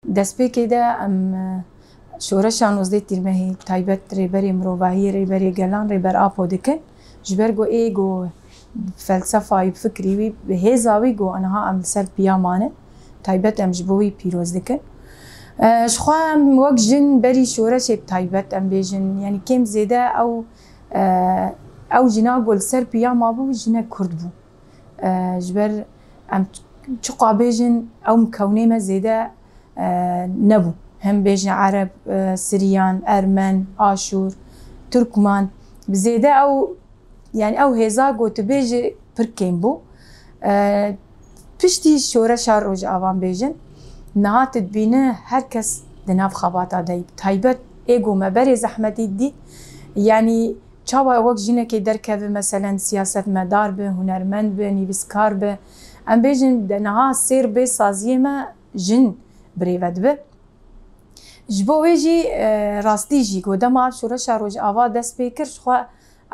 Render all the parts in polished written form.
دەستپێکی دا ئەم شۆرەشان نۆزدەی تیرمەهی تایبەت ڕێبەری مرۆڤاهی ڕێبەری گەلان ڕێبەر ئاپۆ دکن ji ber got ê got felsefayî fikrî wî bi hêza wî got aniha em li ser piya mane taybet em ji bo wî pîroz dikin. Ji xwe em wek jin berî şoreşê bi taybet em bêjin yanî kêm zêde ew jina got li ser piya mabû jinek Kurd bû. Ji ber em çiqa bêjin ew mikewne me zêde nebû. Hem bêjin Ereb, Siryan, Ermen, Aşûr, Türkman bi zêde ew yani ew hêza gotibêjê pir kêm bû. Piştî şoreşa Rojavan bêjin niha tu dibîne her kes di nav xebata de taybet ê got me berê zehmetî dît yanî çawa wek jinekê derkeve meselen siyasetmedar be, hunermend be, nivîskar be em bêjin de niha sêr bê saziyê me jin birêve dibe. Ji bo wê jî rastî jî got dema şoreşa Rojava dest pê kir ji xwe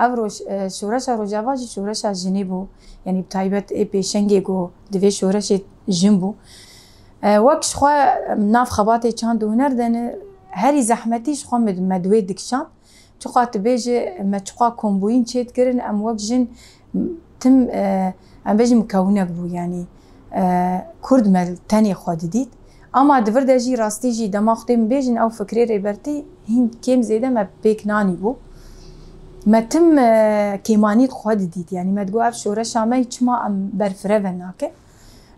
ev şoreşa Rojava jî şoreşa jinê bû yanî bi taybet ê pêşengê got divê şoreşê jin bû. Wek ji xwe nav xebatê çand û huner de herî zehmetî ji xwe me divê dikişand çiqa tu bêje me çiqa kombûyîn çê dikirin em wek jin tim em bêjin mikewnek bû yanî Kurd me tenê xwe didît. Ama di vir de jî rastî jî dema xwe min bêjin ew fikrê rêbertî hîn kêm zêde me pêk nanî bû. Me tim kêmanî xwe didît yanî me digot ev şoreşa me çima em berfireve nake.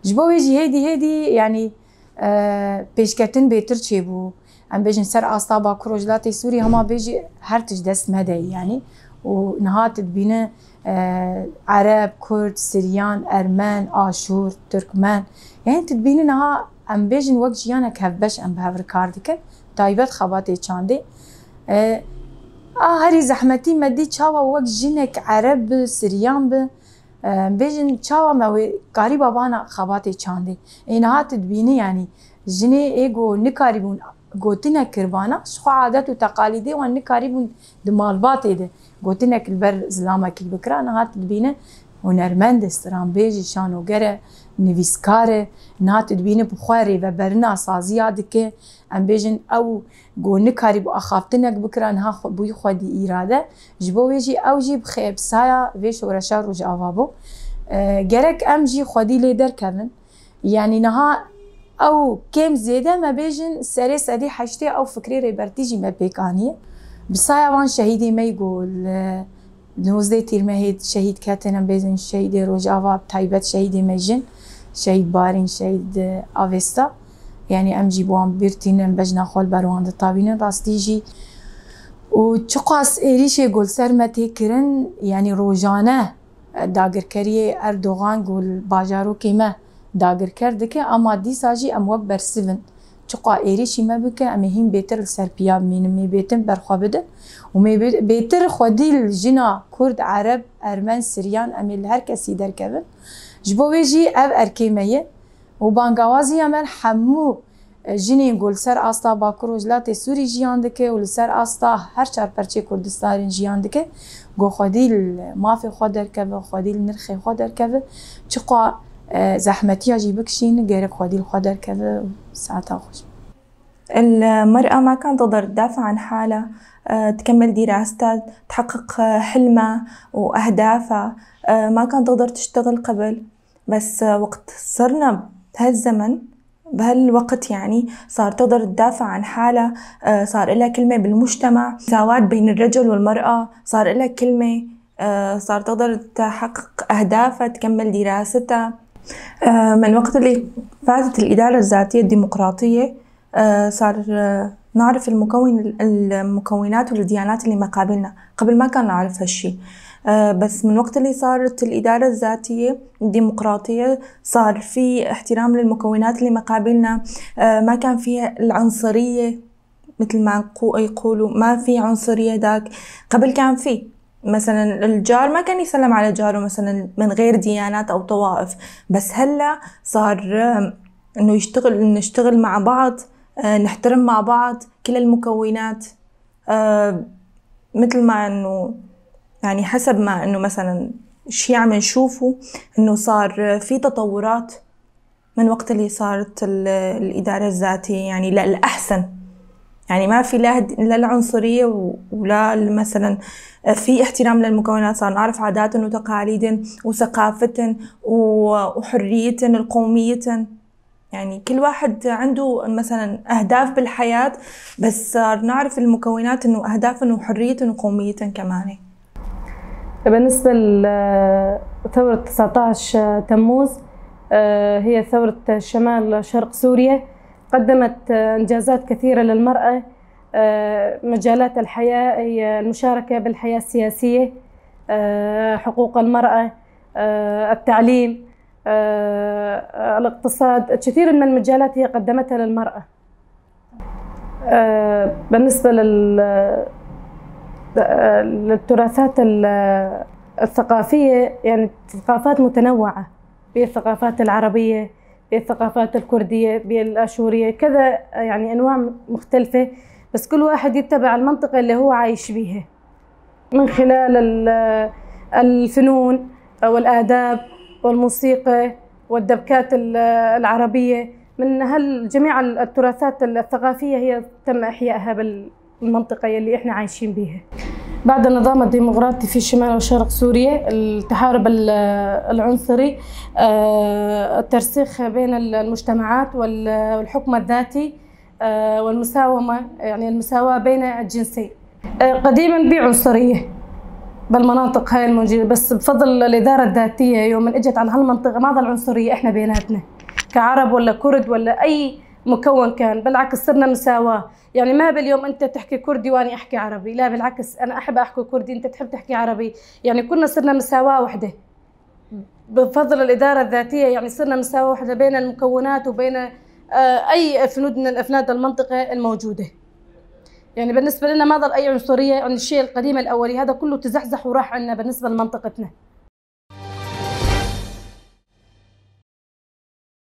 Ji bo wê jî hêdî hêdî yanî pêşketin bêtir çêbû. Em bêjin ser asta Bakur Rojhilatê Sûrî hema bêjî her tişt dest me de yanî û niha tu dibîne Ereb, Kurd, Siryan, Ermen, Aşûr, Türkmen yani tu dibîne niha em bêjin wek jiyanek hevbeş em bi hev rikar dikin taybet xebatê çandê. Herî zehmetî me dît çawa wek jinek Ereb bi, Siryan bi bêjin çawa me wê karî bana xebatê çandê. Niha tu dibînî yanî jinê ê got nikarîbûn gotinek kirbana ji xwe adet û teqalîdê wan nikarîbûn di malbatê de gotinek li ber zilamekî bikira niha tu dibîne hunermend e, stranbêj e, şanoger e, nivîskar e niha tu dibîne bi xwe rêveberina saziya dike em bêjin ew got nikarîbû axaftinek bikira niha bûyî xwe dî îrade ji bo wê jî ew jî bi xêbisaya vê şoreşa Rojava bû. Gerek em jî xwedî lê derkevin yanî niha ew kêm zêde me bêjin serê sedî heştê ew fikrê rêbertî jî me pêk aniye. Bi saya wan şehîdê me got li nôzdê tîrmehê şehîd ketin em bêjin şehîdê Rojava taybet şehîdê me jin şehîd Barîn, şehîd Avesta yanî em jî bi wan birtînin bejna xwe li ber wan ditavînin rastî jî û çi qas êrişê got li ser me tê kirin yanî rojane dagirkeriyê Erdogan got li bajarokê me dagirker dike ama dîsa jî em wek bersivin çiqa êrişî me bike em ê hîn bêtir li ser piya bimînin mê bêtin berxwe bidin û mê bêtir xwedî li jina Kurd, Ereb, Ermen, Siryan em ê li her kesî derkevin. Ji bo wê jî ev erkê me ye û bangawaziya me hemû jinên got li ser asta Bakur Rojhilatê Sûrî jiyan dike û li ser asta her çarperçê Kurdistanê jiyan dike got xwedî li mafê xwe derkeve xwedî li nirxê xwe derkeve çiqa زحمتيها جي بكشين غيرك خدي الخدر كذا ساعتها خوش. المرأة ما كانت تقدر تدافع عن حالها، تكمل دراستها، تحقق حلمها وأهدافها، ما كانت تقدر تشتغل قبل. بس وقت صرنا بهالزمن بهالوقت يعني صار تقدر تدافع عن حالها، صار لها كلمة بالمجتمع، مساواة بين الرجل والمرأة، صار لها كلمة، صار تقدر تحقق أهدافها، تكمل دراستها. من وقت اللي فاتت الإدارة الذاتية الديمقراطية صار نعرف المكونات والديانات اللي مقابلنا. قبل ما كان نعرف هالشي، بس من وقت اللي صارت الإدارة الذاتية الديمقراطية صار في احترام للمكونات اللي مقابلنا. ما كان فيها العنصرية مثل ما يقولوا، ما في عنصرية داك. قبل كان فيه مثلا الجار ما كان يسلم على جاره مثلا من غير ديانات أو طوائف، بس هلا صار إنه نشتغل مع بعض، نحترم مع بعض كل المكونات. مثل ما إنه يعني حسب ما إنه مثلا شيء عم نشوفه إنه صار في تطورات من وقت اللي صارت الإدارة الذاتية يعني للأحسن. يعني ما في لا العنصرية ولا مثلا في احترام للمكونات، صار نعرف عادات وتقاليد وثقافة وحرية القومية. يعني كل واحد عنده مثلا أهداف بالحياة، بس صار نعرف المكونات إنه أهداف وحرية وقومية كمان. بالنسبة لثورة 19 تموز، هي ثورة شمال شرق سوريا، قدمت إنجازات كثيرة للمرأة. مجالات الحياة هي المشاركة بالحياة السياسية، حقوق المرأة، التعليم، الاقتصاد، كثير من المجالات هي قدمتها للمرأة. بالنسبة للتراثات الثقافية، يعني ثقافات متنوعة، بالثقافات العربية، بالثقافات الكردية، بالآشورية، كذا يعني أنواع مختلفة، بس كل واحد يتبع المنطقة اللي هو عايش بيها من خلال الفنون والآداب والموسيقى والدبكات العربية. من جميع التراثات الثقافية هي تم إحيائها بالمنطقة اللي إحنا عايشين بيها. بعد النظام الديمقراطي في شمال وشرق سوريا، التحارب العنصري، الترسيخ بين المجتمعات والحكم الذاتي، والمساومة، يعني المساواة بين الجنسين. قديما بعنصرية بالمناطق هاي الموجودة، بس بفضل الإدارة الذاتية يوم من اجت على هالمنطقة ما ظل عنصرية احنا بيناتنا كعرب ولا كرد ولا أي مكون كان، بالعكس صرنا مساواة. يعني ما باليوم أنت تحكي كردي وأنا أحكي عربي، لا بالعكس، أنا أحب أحكي كردي أنت تحب تحكي عربي، يعني كنا صرنا مساواة واحدة بفضل الإدارة الذاتية. يعني صرنا مساواة واحدة بين المكونات وبين أي فنود من الأفناد المنطقة الموجودة. يعني بالنسبة لنا ما ظل أي عنصرية عن الشيء القديم الأولي، هذا كله تزحزح وراح عنا بالنسبة لمنطقتنا.